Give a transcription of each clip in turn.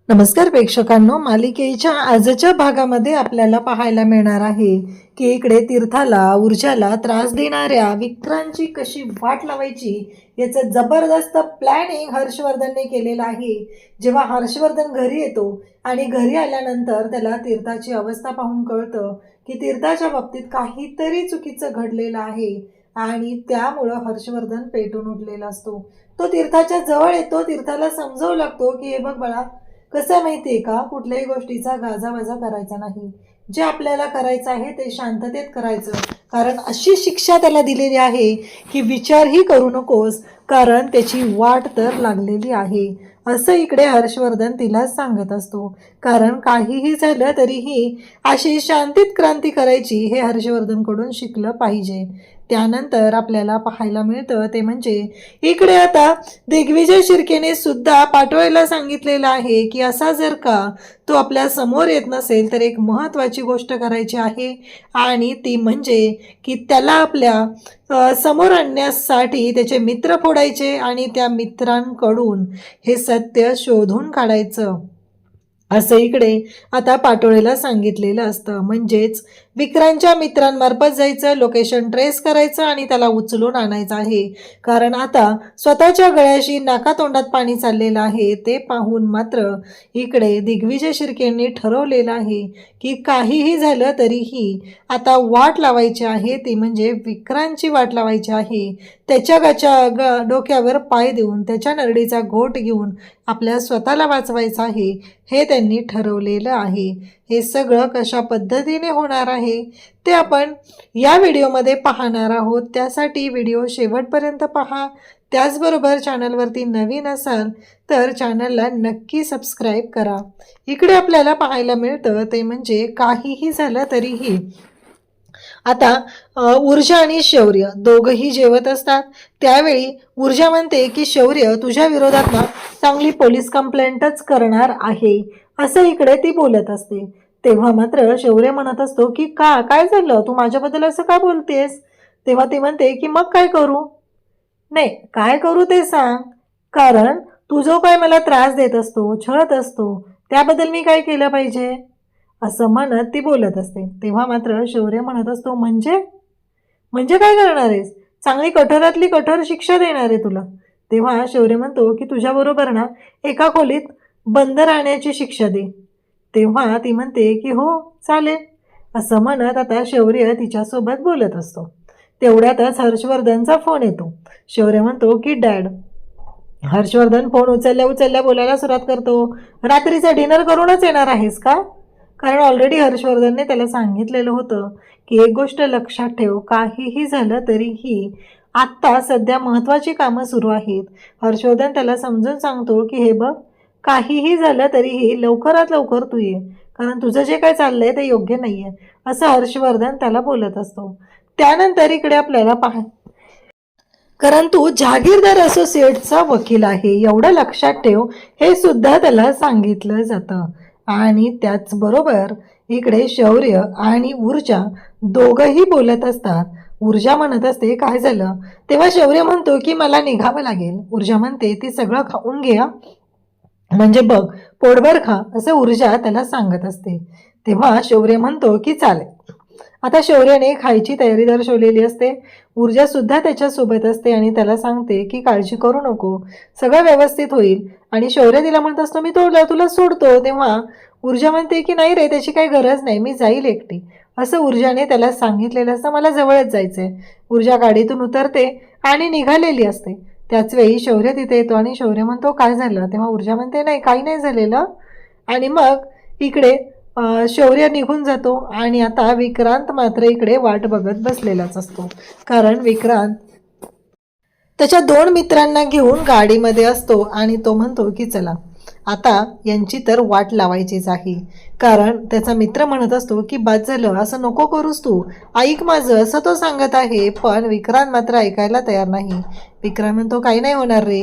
नमस्कार प्रेक्षकांनो, मालिकेच्या आजच्या भागामध्ये आपल्याला पाहायला मिळणार आहे की इकडे तीर्थाला ऊर्जाला त्रास देणाऱ्या विक्रांतची कशी वाट लावायची याचं जबरदस्त प्लॅनिंग हर्षवर्धनने केलेलं आहे। जेव्हा हर्षवर्धन घरी येतो आणि घरी आल्यानंतर त्याला तीर्थाची अवस्था पाहून कळतं की तीर्थाच्या बाबतीत काहीतरी चुकीचं घडलेलं आहे आणि त्यामुळं हर्षवर्धन पेटून उठलेला असतो। तो तीर्थाच्या जवळ येतो, तीर्थाला समजावू लागतो की हे बघ बाळा, कसं माहितीये का, कुठल्याही गोष्टीचा गाजावाजा करायचा नाही। जे आपल्याला करायचं आहे ते शांततेत करायचं, कारण अशी शिक्षा त्याला दिलेली आहे की विचारही करू नकोस, कारण त्याची वाट तर लागलेली आहे। असं इकडे हर्षवर्धन तिला सांगत असतो, कारण काहीही झालं तरीही अशी शांतीत क्रांती करायची हे हर्षवर्धनकडून शिकलं पाहिजे। त्यानंतर आपल्याला पाहायला मिळतं ते म्हणजे इकडे आता दिग्विजय शिर्केने सुद्धा पाठवायला सांगितलेलं आहे की असा जर का तो आपल्या समोर येत नसेल तर एक महत्त्वाची गोष्ट करायची आहे, आणि ती म्हणजे की त्याला आपल्या समोर आणण्यासाठी त्याचे मित्र फोडायचे आणि त्या मित्रांकडून हे सत्य शोधून काढायचं, असं इकडे आता पाटोळेला सांगितलेलं असतं। म्हणजेच विक्रांतच्या मित्रांमार्फत जायचं, लोकेशन ट्रेस करायचं आणि त्याला उचलून आणायचं आहे, कारण आता स्वतःच्या गळ्याशी नाकातोंडात पाणी चाललेलं आहे। ते पाहून मात्र इकडे दिग्विजय शिर्केंनी ठरवलेलं आहे की काहीही झालं तरीही आता वाट लावायची आहे, ती म्हणजे विक्रांतची वाट लावायची आहे। त्याच्या डोक्यावर पाय देऊन त्याच्या नरडीचा घोट घेऊन आपल्या स्वतःला वाचवायचं आहे, हे त्यांनी ठरवलेलं आहे। हे सगळं कशा पद्धतीने होणार आहे ते आपण या व्हिडिओमध्ये पाहणार आहोत, त्यासाठी व्हिडिओ शेवटपर्यंत पहा। त्याचबरोबर चॅनलवरती नवीन असाल तर चॅनलला नक्की सबस्क्राईब करा। इकडे आपल्याला पाहायला मिळतं ते म्हणजे काहीही झालं तरीही आता ऊर्जा आणि शौर्य दोघंही जेवत असतात। त्यावेळी ऊर्जा म्हणते की शौर्य तुझ्या विरोधात ना चांगली पोलीस कंप्लेंटच करणार आहे, असं इकडे ती बोलत असते। तेव्हा मात्र शौर्य म्हणत असतो की काय झालं, तू माझ्याबद्दल असं का बोलतेस? तेव्हा ती म्हणते की मग काय करू? नाही, काय करू ते सांग, कारण तू जो काय मला त्रास देत असतो, छळत असतो, त्याबद्दल मी काय केलं पाहिजे, असं म्हणत ती बोलत असते। तेव्हा मात्र शौर्य म्हणत असतो म्हणजे म्हणजे काय करणार आहेस? चांगली कठोरातली कठोर शिक्षा देणार आहे तुला। तेव्हा शौर्य म्हणतो की तुझ्याबरोबर ना एका खोलीत बंद राहण्याची शिक्षा दे। तेव्हा ती म्हणते की हो चालेल, असं म्हणत आता शौर्य तिच्यासोबत बोलत असतो। तेवढ्यातच हर्षवर्धनचा फोन येतो। शौर्य म्हणतो की डॅड। हर्षवर्धन फोन उचलल्या बोलायला सुरुवात करतो, रात्रीचा डिनर करूनच येणार आहेस का? कारण ऑलरेडी हर्षवर्धनने त्याला सांगितलेलं होतं की एक गोष्ट लक्षात ठेव, काहीही झालं तरीही आत्ता सध्या महत्त्वाची कामं सुरू आहेत। हर्षवर्धन त्याला समजून सांगतो की हे बघ, काहीही झालं तरीही लवकरात लवकर तू ये, कारण तुझं जे काय चाललंय ते योग्य नाही आहे, असं हर्षवर्धन त्याला बोलत असतो। त्यानंतर इकडे आपल्याला कारण तू जहागीरदार असोसिएटचा वकील आहे एवढं लक्षात ठेव, हे सुद्धा त्याला सांगितलं जातं। आणि त्याचबरोबर इकडे शौर्य आणि ऊर्जा दोघंही बोलत असतात। ऊर्जा म्हणत असते काय झालं, तेव्हा शौर्य म्हणतो की मला निघावं लागेल। ऊर्जा म्हणते ती सगळं खाऊन घे, म्हणजे बघ पोटभर खा, असं ऊर्जा त्याला सांगत असते। तेव्हा शौर्य म्हणतो की चालेल। आता शौर्याने खायची तयारी दर्शवलेली असते। ऊर्जा सुद्धा त्याच्यासोबत असते आणि त्याला सांगते की काळजी करू नको, सगळं व्यवस्थित होईल। आणि शौर्य तिला म्हणत असतो मी तुला सोडतो। तेव्हा ऊर्जा म्हणते की नाही रे, त्याची काही गरज नाही, मी जाईल एकटी, असं ऊर्जाने त्याला सांगितलेलं असतं। मला जवळच जायचंय। ऊर्जा गाडीतून उतरते आणि निघालेली असते। त्याच वेळी शौर्य तिथे येतो आणि शौर्य म्हणतो काय झालं? तेव्हा ऊर्जा म्हणते नाही, काही नाही झालेलं। आणि मग इकडे शौर्य निघून जातो आणि आता विक्रांत मात्र इकडे वाट बघत बसलेलाच असतो, कारण विक्रांत त्याच्या 2 मित्रांना घेऊन गाडीमध्ये असतो आणि तो म्हणतो की चला आता यांची तर वाट लावायचीच आहे। कारण त्याचा मित्र म्हणत असतो की बाद झालं, असं नको करूस, तू ऐक माझं, असं तो सांगत आहे। पण विक्रांत मात्र ऐकायला तयार नाही। विक्रांत म्हणतो काही नाही होणार रे,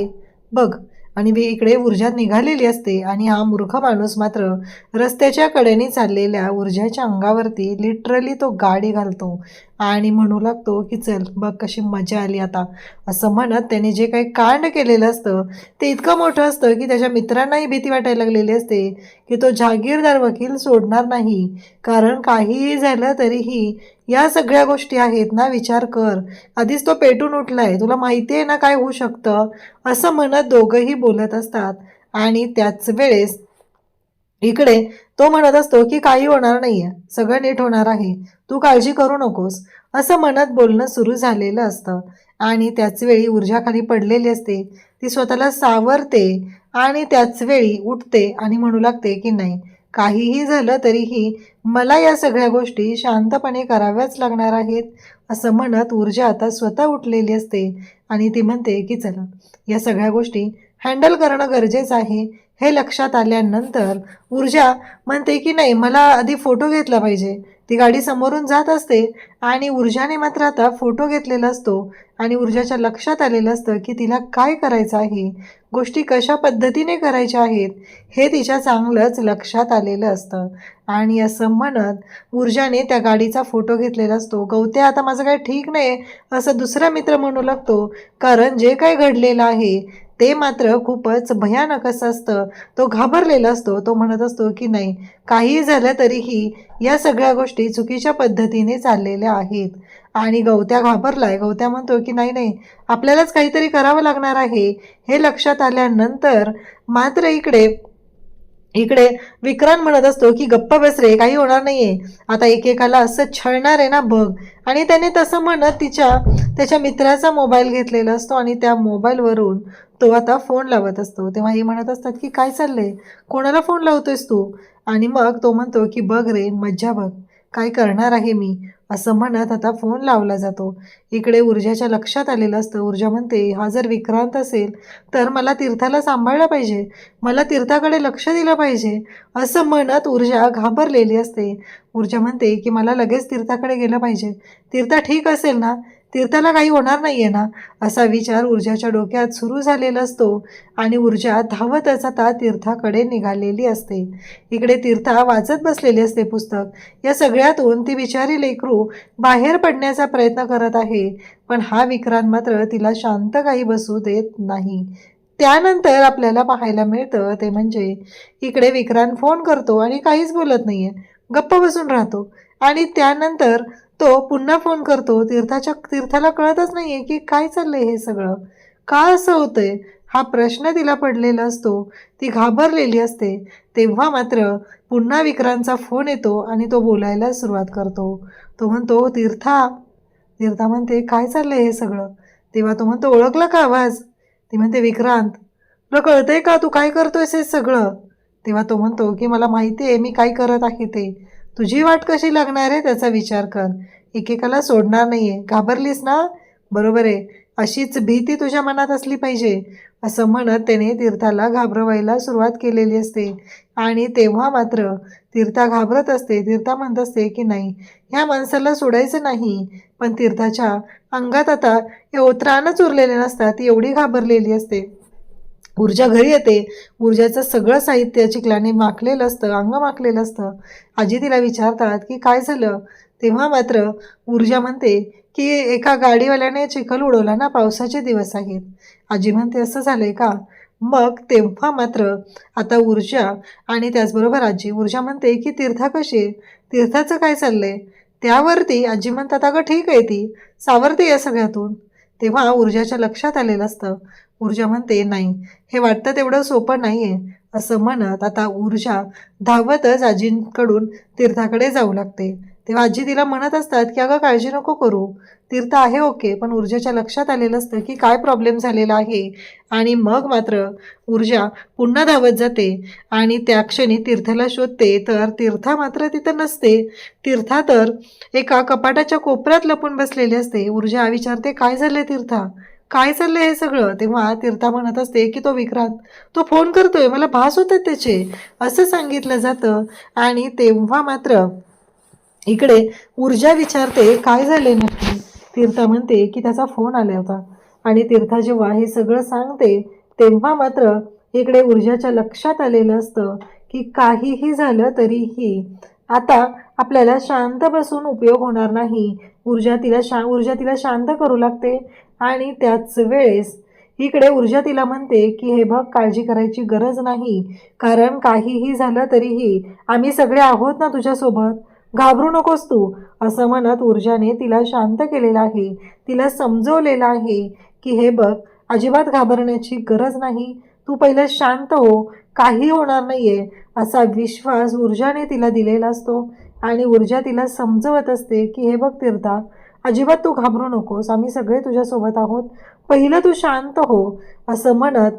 बघ आणि इकडे ऊर्जा निघालेली असते आणि हा मूर्ख माणूस मात्र रस्त्याच्या कडेने चाललेल्या ऊर्जाच्या अंगावरती लिटरली तो गाडी घालतो आणि म्हणू लागतो की चल बघ कशी मजा आली आता, असं म्हणत त्याने जे काही कांड केलेलं असतं ते इतकं मोठं असतं की त्याच्या मित्रांनाही भीती वाटायला लागलेली असते की तो जहागीरदार वकील सोडणार नाही. कारण काहीही झालं तरीही या सगळ्या गोष्टी आहेत ना, विचार कर, आधीच तो पेटून उठलाय, तुला माहिती आहे ना काय होऊ शकतं, असं म्हणत दोघंही बोलत असतात. आणि त्याच वेळेस इकडे तो म्हणत असतो की काही होणार नाहीये, सगळं नीट होणार आहे, तू काळजी करू नकोस, असं म्हणत बोलणं सुरू झालेलं असतं. आणि त्याच वेळी ऊर्जा खाली पडलेली असते, ती स्वतःला सावरते आणि त्याच वेळी उठते आणि म्हणू लागते की नाही, काहीही झालं तरीही मला या सगळ्या गोष्टी शांतपणे कराव्याच लागणार आहेत, असं म्हणत ऊर्जा आता स्वतः उठलेली असते आणि ती म्हणते की चला या सगळ्या गोष्टी हँडल करणं गरजेचं आहे. हे लक्षात आल्यानंतर ऊर्जा म्हणते की नाही, मला आधी फोटो घेतला पाहिजे. ती गाडी समोरून जात असते आणि ऊर्जाने मात्र आता फोटो घेतलेला असतो आणि ऊर्जाच्या लक्षात आलेलं असतं की तिला काय करायचं आहे, गोष्टी कशा पद्धतीने करायच्या आहेत हे तिच्या चांगलंच लक्षात आलेलं असतं. आणि असं म्हणत ऊर्जाने त्या गाडीचा फोटो घेतलेला असतो. गवत्या आता माझं काय ठीक नाही असं दुसरा मित्र म्हणू लागतो, कारण जे काही घडलेलं आहे ते मात्र खूपच भयानक असं असतं. तो घाबरलेला असतो. तो म्हणत असतो की नाही, काही झालं तरीही या सगळ्या गोष्टी चुकीच्या पद्धतीने चाललेल्या आहेत. आणि गवत्या घाबरलाय. गवत्या म्हणतो की नाही नाही, आपल्यालाच काहीतरी करावं लागणार आहे. हे लक्षात आल्यानंतर मात्र इकडे इकडे विक्रांत म्हणत असतो की गप्प बस रे, काही होणार नाहीये, आता एकेकाला असं छळणार आहे ना बघ. आणि त्याने तसं म्हणत त्याच्या मित्राचा मोबाईल घेतलेला असतो आणि त्या मोबाईलवरून तो आता फोन लावत असतो. तेव्हा हे म्हणत असतात की काय चाललंय, कोणाला फोन लावतोयस तू. आणि मग तो म्हणतो की बघ रे, मज्जा बघ, काय करणार आहे मी, असं म्हणत आता फोन लावला जातो. इकडे ऊर्जाच्या लक्षात आलेलं असतं. ऊर्जा म्हणते हा जर विक्रांत असेल तर मला तीर्थाला सांभाळलं पाहिजे, मला तीर्थाकडे लक्ष दिलं पाहिजे, असं म्हणत ऊर्जा घाबरलेली असते. ऊर्जा म्हणते की मला लगेच तीर्थाकडे गेलं पाहिजे, तीर्था ठीक असेल ना, तीर्थाला काही होणार नाहीये ना, असा विचार ऊर्जाच्या डोक्यात सुरू झालेला असतो. आणि ऊर्जा धावतच आता तीर्थाकडे निघालेली असते. इकडे तीर्था वाचत बसलेली असते पुस्तक. या सगळ्यातून ती बिचारी लेकरू बाहेर पडण्याचा प्रयत्न करत आहे, पण हा विक्रांत मात्र तिला शांत काही बसू देत नाही. त्यानंतर आपल्याला पाहायला मिळतं ते म्हणजे इकडे विक्रांत फोन करतो आणि काहीच बोलत नाहीये, गप्प बसून राहतो. आणि त्यानंतर तो पुन्हा फोन करतो. तीर्थाला कळतच नाहीये की काय चाललंय हे सगळं, का असं होतंय, हा प्रश्न तिला पडलेला असतो. ती घाबरलेली असते. तेव्हा मात्र पुन्हा विक्रांतचा फोन येतो आणि तो बोलायला सुरुवात करतो. तो म्हणतो तीर्था. तीर्था म्हणते काय चाललंय हे सगळं. तेव्हा तो म्हणतो ओळखला का आवाज. ती म्हणते विक्रांत, तुला कळतंय का तू काय करतोयस हे सगळं. तेव्हा तो म्हणतो की मला माहिती आहे मी काय करत आहे ते, तुझी वाट कशी लागणार आहे त्याचा विचार कर, एकेकाला सोडणार नाहीये, घाबरलीस ना, बरोबर आहे, अशीच भीती तुझ्या मनात असली पाहिजे, असं म्हणत त्याने तीर्थाला घाबरवायला सुरुवात केलेली असते. आणि तेव्हा मात्र तीर्था घाबरत असते. तीर्था म्हणत असते की नाही, ह्या माणसाला सोडायचं नाही. पण तीर्थाच्या अंगात आता त्राणच उरलेले नसतात, ती एवढी घाबरलेली असते. ऊर्जा घरी येते. ऊर्जाचं सगळं साहित्य चिखलाने माखलेलं असतं, अंग माखलेलं असतं. आजी तिला विचारतात की काय झालं. तेव्हा मात्र ऊर्जा म्हणते की एका गाडीवाल्याने चिखल उडवला ना, पावसाचे दिवस आहेत. आजी म्हणते असं झालंय का. मग तेव्हा मात्र आता ऊर्जा आणि त्याचबरोबर आजी, ऊर्जा म्हणते की तीर्था कशी आहे, तीर्थाचं काय चाललंय. त्यावरती आजी म्हणतात अगं ठीक आहे, ती सावरते या सगळ्यातून. तेव्हा ऊर्जाच्या लक्षात आलेलं असतं. ऊर्जा म्हणते नाही, हे वाटतं तेवढं सोपं नाही आहे, असं म्हणत आता ऊर्जा धावतच आजींकडून तीर्थाकडे जाऊ लागते. तेव्हा आजी तिला म्हणत असतात की अगं काळजी नको करू, तीर्थ आहे ओके. पण ऊर्जाच्या लक्षात आलेलं असतं की काय प्रॉब्लेम झालेला आहे. आणि मग मात्र ऊर्जा पुन्हा धावत जाते आणि त्या क्षणी तीर्थाला शोधते, तर तीर्था मात्र तिथं नसते. तीर्था तर एका कपाटाच्या कोपऱ्यात लपून बसलेली असते. ऊर्जा विचारते काय झालंय तीर्था, काय चाललंय हे सगळं. तेव्हा तीर्था म्हणत असते की तो विक्रांत, तो फोन करतोय, मला भास होतात त्याचे, असं सांगितलं जातं. आणि तेव्हा मात्र इकडे ऊर्जा विचारते काय झाले नक्की. तीर्था म्हणते की त्याचा फोन आला होता. आणि तीर्था जेव्हा हे सगळं सांगते तेव्हा मात्र इकडे ऊर्जाच्या लक्षात आलेलं असतं की काहीही झालं तरीही आता आपल्याला शांत बसून उपयोग होणार नाही. ऊर्जा तिला शांत करू लागते आणि त्याच वेळेस इकडे ऊर्जा तिला म्हणते की हे बघ, काळजी करायची गरज नाही, कारण काहीही झालं तरीही आम्ही सगळे आहोत ना तुझ्यासोबत, घाबरू नकोस तू. असं म्हणत ऊर्जाने तिला शांत केलेलं आहे, तिला समजवलेलं आहे की हे बघ, अजिबात घाबरण्याची गरज नाही, तू पहिलं शांत हो, काही होणार नाहीये, असा विश्वास ऊर्जाने तिला दिलेला असतो. आणि ऊर्जा तिला समजवत असते की हे बघ तीर्था, अजिबात तू घाबरू नकोस, आम्ही सगळे तुझ्यासोबत आहोत, पहिलं तू शांत हो. असं म्हणत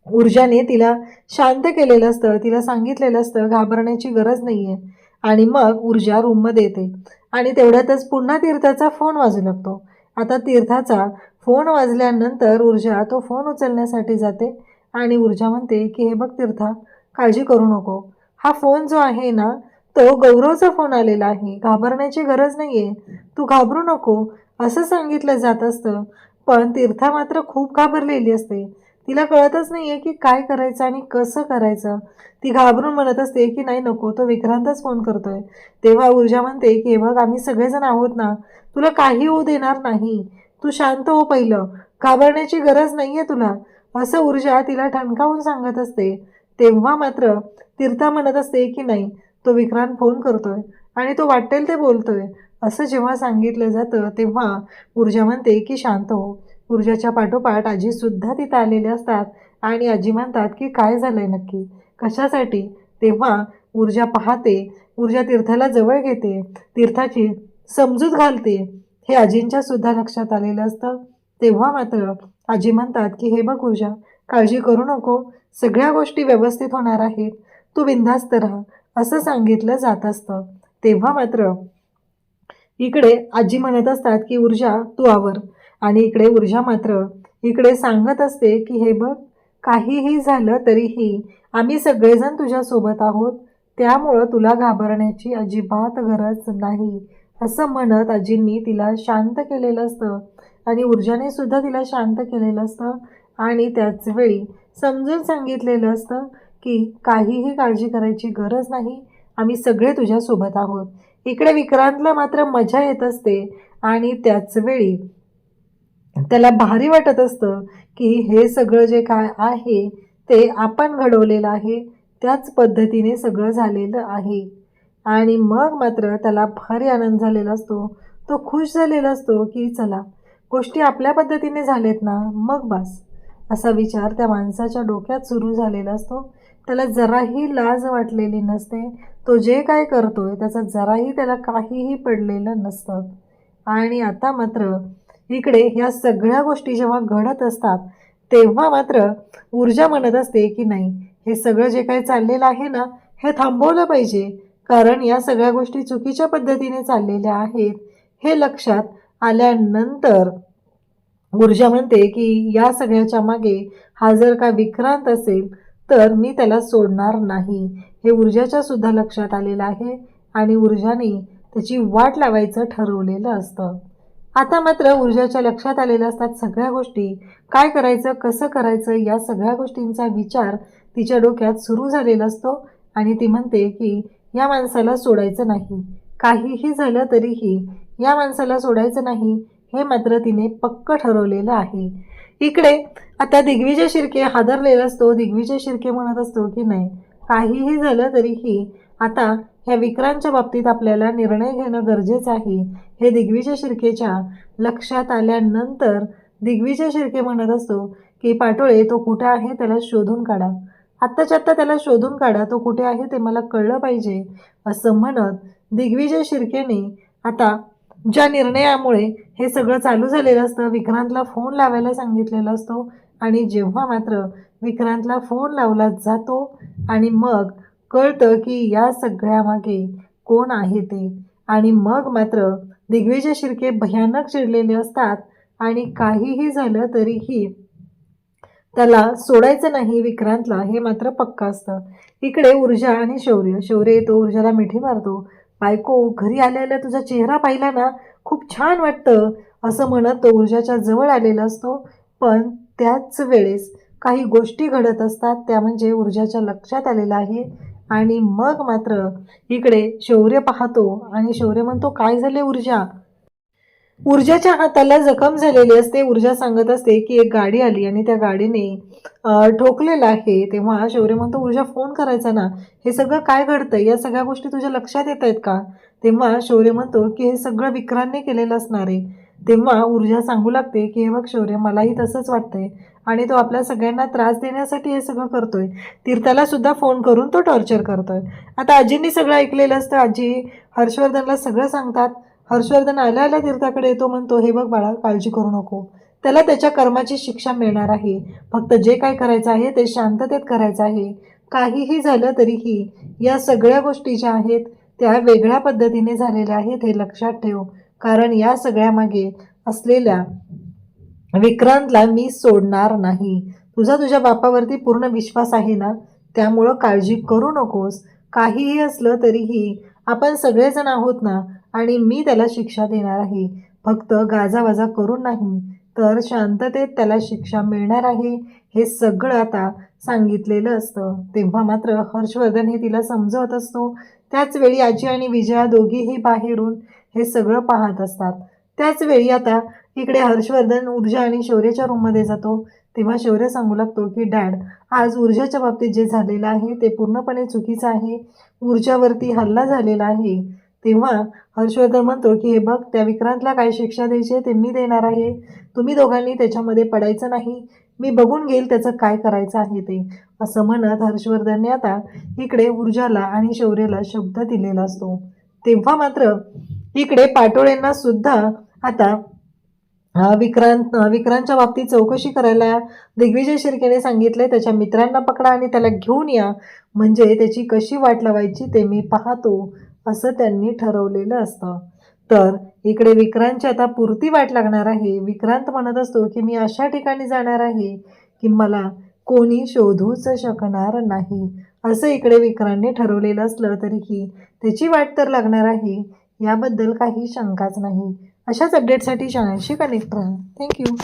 ऊर्जाने तिला शांत केलेलं असतं, तिला सांगितलेलं असतं घाबरण्याची गरज नाही आहे. आणि मग ऊर्जा रूममध्ये येते आणि तेवढ्यातच पुन्हा तीर्थाचा फोन वाजू लागतो. आता तीर्थाचा फोन वाजल्यानंतर ऊर्जा तो फोन उचलण्यासाठी जाते आणि ऊर्जा म्हणते की हे बघ तीर्था, काळजी करू नको, हा फोन जो आहे ना तो गौरवचा फोन आलेला आहे, घाबरण्याची गरज नाही आहे, तू घाबरू नको, असं सांगितलं जात असतं. पण तीर्था मात्र खूप घाबरलेली असते, तिला कळतच नाही आहे की काय करायचं आणि कसं करायचं. ती घाबरून म्हणत असते की नाही नको, तो विक्रांतच फोन करतोय. तेव्हा ऊर्जा म्हणते की हे बघ, आम्ही सगळेजण आहोत ना, तुला काही होऊ देणार नाही, तू शांत हो पहिलं, घाबरण्याची गरज नाही आहे तुला, असं ऊर्जा तिला ठणकावून सांगत असते. तेव्हा मात्र तीर्था म्हणत असते की नाही, तो विक्रांत फोन करतोय आणि तो वाटेल ते बोलतोय, असं जेव्हा सांगितलं जातं तेव्हा ऊर्जा म्हणते की शांत हो. ऊर्जाच्या पाठोपाठ आजीसुद्धा तिथं आलेले असतात आणि आजी म्हणतात की काय झालंय नक्की, कशासाठी. तेव्हा ऊर्जा पाहते, ऊर्जा तीर्थाला जवळ घेते, तीर्थाची समजूत घालते, हे आजींच्या सुद्धा लक्षात आलेलं असतं. तेव्हा मात्र आजी म्हणतात की हे बघ ऊर्जा, काळजी करू नको, सगळ्या गोष्टी व्यवस्थित होणार आहेत, तू बिनधास्त राहा, असं सांगितलं जात असतं. तेव्हा मात्र इकडे आजी म्हणत असतात की ऊर्जा तू आवर. आणि इकडे ऊर्जा मात्र इकडे सांगत असते की हे बघ, काहीही झालं तरीही आम्ही सगळेजण तुझ्यासोबत आहोत, त्यामुळं तुला घाबरण्याची अजिबात गरज नाही, असं म्हणत आजींनी तिला शांत केलेलं असतं आणि ऊर्जाने सुद्धा तिला शांत केलेलं असतं. आणि त्याच वेळी समजून सांगितलेलं असतं की काहीही काळजी करायची गरज नाही, आम्ही सगळे तुझ्यासोबत आहोत. इकडे विक्रांतला मात्र मजा येत असते आणि त्याच वेळी त्याला भारी वाटत असतं की हे सगळं जे काय आहे ते आपण घडवलेलं आहे, त्याच पद्धतीने सगळं झालेलं आहे. आणि मग मात्र त्याला भारी आनंद झालेला असतो, तो खुश झालेला असतो की चला, गोष्टी आपल्या पद्धतीने झालेत ना, मग बस, असा विचार त्या माणसाच्या डोक्यात सुरू झालेला असतो. त्याला जराही लाज वाटलेली नसते, तो जे काय करतोय त्याचा जराही त्याला काहीही पडलेलं नसतं. आणि आता मात्र इकडे ह्या सगळ्या गोष्टी जेव्हा घडत असतात तेव्हा मात्र ऊर्जा म्हणत असते की नाही, हे सगळं जे काही चाललेलं आहे ना, हे थांबवलं पाहिजे, कारण या सगळ्या गोष्टी चुकीच्या पद्धतीने चाललेल्या आहेत. हे लक्षात आल्यानंतर ऊर्जा म्हणते की या सगळ्याच्या मागे हा जर का विक्रांत असेल तर मी त्याला सोडणार नाही. हे ऊर्जाच्या सुद्धा लक्षात आलेलं आहे आणि ऊर्जाने त्याची वाट लावायचं ठरवलेलं असतं. आता मात्र ऊर्जाच्या लक्षात आलेल्या असतात सगळ्या गोष्टी, काय करायचं, कसं करायचं, या सगळ्या गोष्टींचा विचार तिच्या डोक्यात सुरू झालेला असतो. आणि ती म्हणते की या माणसाला सोडायचं नाही, काहीही झालं तरीही या माणसाला सोडायचं नाही, हे मात्र तिने पक्क ठरवलेलं आहे. इकडे आता दिग्विजय शिर्के हादरलेला असतो. दिग्विजय शिर्के म्हणत असतो की नाही, काहीही झालं तरीही आता ह्या विक्रांतच्या बाबतीत आपल्याला निर्णय घेणं गरजेचं आहे. हे दिग्विजय शिर्केच्या लक्षात आल्यानंतर दिग्विजय शिर्के म्हणत असतो की पाटोळे, तो कुठे आहे त्याला शोधून काढा, आत्ताच्या आत्ता त्याला शोधून काढा, तो कुठे आहे ते मला कळलं पाहिजे. असं म्हणत दिग्विजय शिर्केने आता ज्या निर्णयामुळे हे सगळं चालू झालेलं असतं, विक्रांतला फोन लावायला सांगितलेला असतो. आणि जेव्हा मात्र विक्रांतला फोन लावला जातो आणि मग कळतं की या सगळ्यामागे कोण आहे ते, आणि मग मात्र दिग्विजय शिर्के भयानक चिडलेले असतात आणि काहीही झालं तरीही त्याला सोडायचं नाही विक्रांतला, हे मात्र पक्का असतं. इकडे ऊर्जा आणि शौर्य येतो, ऊर्जाला मिठी मारतो. बायको, घरी आलेला तुझा चेहरा पाहिला ना, खूप छान वाटतं, असं म्हणत तो ऊर्जाच्या जवळ आलेला असतो. पण त्याच वेळेस काही गोष्टी घडत असतात, त्या म्हणजे ऊर्जाच्या लक्षात आलेलं आहे. आणि मग मात्र इकडे शौर्य पाहतो आणि शौर्य म्हणतो, काय झाले ऊर्जा? ऊर्जाच्या हाताला जखम झालेली असते. ऊर्जा सांगत असते की एक गाडी आली आणि त्या गाडीने ठोकलेलं आहे. तेव्हा शौर्य म्हणतो, ऊर्जा फोन करायचा ना, हे सगळं काय घडतंय, या सगळ्या गोष्टी तुझ्या लक्षात येत आहेत का? तेव्हा शौर्य म्हणतो की हे सगळं विक्रांतने केलेलं असणार आहे. तेव्हा ऊर्जा सांगू लागते की हे बघ शौर्य, मलाही तसंच वाटतंय आणि तो आपल्या सगळ्यांना त्रास देण्यासाठी हे सगळं करतोय. तीर्थाला सुद्धा फोन करून तो टॉर्चर करतोय. आता आजींनी सगळं ऐकलेलं असतं. आजी हर्षवर्धनला सगळं सांगतात. हर्षवर्धन आल्या आल्या तीर्थाकडे येतो, म्हणतो, हे बघ बाळा, काळजी करू नको, त्याला त्याच्या कर्माची शिक्षा मिळणार आहे. फक्त जे काय करायचं आहे ते शांततेत करायचं आहे. काहीही झालं तरीही या सगळ्या गोष्टी ज्या आहेत त्या वेगळ्या पद्धतीने झालेल्या आहेत, हे लक्षात ठेव. कारण या सगळ्यामागे असलेल्या विक्रांतला मी सोडणार नाही. तुझ्या बापावरती पूर्ण विश्वास आहे ना, त्यामुळं काळजी करू नकोस. काहीही असलं तरीही आपण सगळेजण आहोत ना, आणि मी त्याला शिक्षा देणार आहे. फक्त गाजावाजा करून नाही, तर शांततेत त्याला शिक्षा मिळणार आहे, हे सगळं आता सांगितलेलं असतं. तेव्हा मात्र हर्षवर्धन हे तिला समजवत असतो. त्याच वेळी आजी आणि विजया दोघीही बाहेरून हे सगळं पाहत असतात. त्याच वेळी आता इकडे हर्षवर्धन ऊर्जा आणि शौर्याच्या रूममध्ये जातो. तेव्हा शौर्य सांगू लागतो की डॅड, आज ऊर्जाच्या बाबतीत जे झालेलं आहे ते पूर्णपणे चुकीचं आहे. ऊर्जावरती हल्ला झालेला आहे. तेव्हा हर्षवर्धन म्हणतो की हे बघ, त्या विक्रांतला काय शिक्षा द्यायची ते मी देणार आहे. तुम्ही दोघांनी त्याच्यामध्ये पडायचं नाही. मी बघून घेईल त्याचं काय करायचं आहे ते. असं म्हणत हर्षवर्धनने आता इकडे ऊर्जाला आणि शौर्याला शब्द दिलेला असतो. तेव्हा मात्र इकडे पाटोळेंना सुद्धा आता विक्रांतच्या बाबतीत चौकशी करायला दिग्विजय शिर्केने सांगितले. त्याच्या मित्रांना पकडा आणि त्याला घेऊन या, म्हणजे त्याची कशी वाट लावायची ते मी पाहतो, असं त्यांनी ठरवलेलं असतं. तर इकडे विक्रांतची आता पुरती वाट लागणार आहे. विक्रांत म्हणत असतो की मी अशा ठिकाणी जाणार आहे की मला कोणी शोधूच शकणार नाही. असं इकडे विक्रांतने ठरवलेलं असलं तरीही त्याची वाट तर लागणार आहे, याबद्दल काही शंकाच नाही. अशाच अपडेटसाठी चॅनलशी कनेक्ट राहा. थँक्यू.